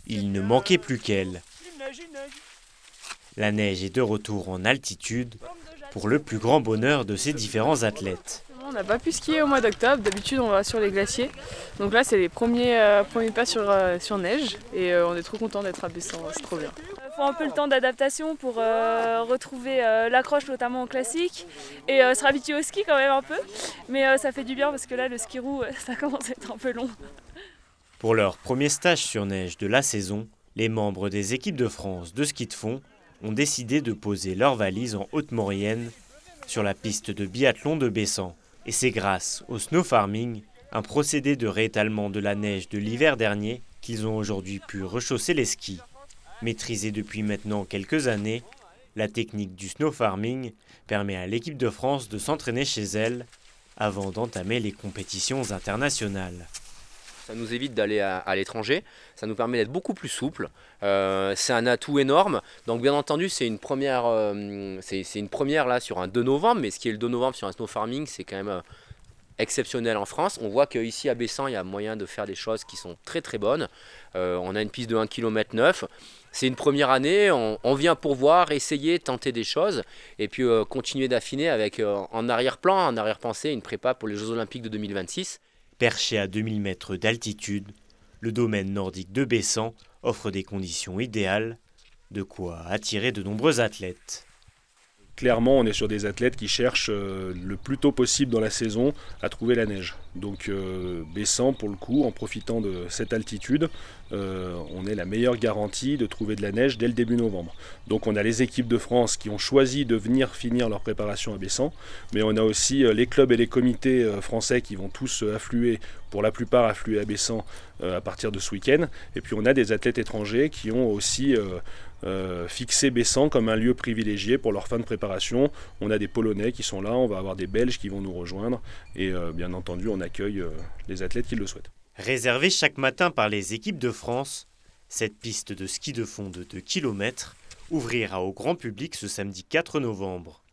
Il ne manquait plus qu'elle. La neige est de retour en altitude pour le plus grand bonheur de ces différents athlètes. On n'a pas pu skier au mois d'octobre, d'habitude on va sur les glaciers. Donc là c'est les premiers pas sur neige et on est trop content d'être à Bessan, c'est trop bien. Il faut un peu le temps d'adaptation pour retrouver l'accroche notamment en classique et se habituer au ski quand même un peu. Mais ça fait du bien parce que là le ski roue ça commence à être un peu long. Pour leur premier stage sur neige de la saison, les membres des équipes de France de ski de fond ont décidé de poser leurs valises en Haute-Maurienne sur la piste de biathlon de Bessan. Et c'est grâce au snow farming, un procédé de réétalement de la neige de l'hiver dernier, qu'ils ont aujourd'hui pu rechausser les skis. Maîtrisée depuis maintenant quelques années, la technique du snow farming permet à l'équipe de France de s'entraîner chez elle avant d'entamer les compétitions internationales. Ça nous évite d'aller à l'étranger, ça nous permet d'être beaucoup plus souple. C'est un atout énorme. Donc bien entendu, c'est une première là sur un 2 novembre, mais ce qui est le 2 novembre sur un snow farming, c'est quand même exceptionnel en France. On voit qu'ici à Bessan, il y a moyen de faire des choses qui sont très très bonnes. On a une piste de 1,9 km. C'est une première année, on vient pour voir, essayer, tenter des choses et puis continuer d'affiner avec en arrière-plan, en arrière-pensée, une prépa pour les Jeux Olympiques de 2026. Perché à 2000 mètres d'altitude, le domaine nordique de Bessan offre des conditions idéales, de quoi attirer de nombreux athlètes. Clairement, on est sur des athlètes qui cherchent le plus tôt possible dans la saison à trouver la neige. Donc Bessan, pour le coup, en profitant de cette altitude, on est la meilleure garantie de trouver de la neige dès le début novembre. Donc on a les équipes de France qui ont choisi de venir finir leur préparation à Bessan, mais on a aussi les clubs et les comités français qui vont tous affluer, pour la plupart affluer à Bessan à partir de ce week-end. Et puis on a des athlètes étrangers qui ont aussi fixé Bessan comme un lieu privilégié pour leur fin de préparation. On a des Polonais qui sont là, on va avoir des Belges qui vont nous rejoindre et bien entendu on accueille les athlètes qui le souhaitent. Réservée chaque matin par les équipes de France, cette piste de ski de fond de 2 km ouvrira au grand public ce samedi 4 novembre.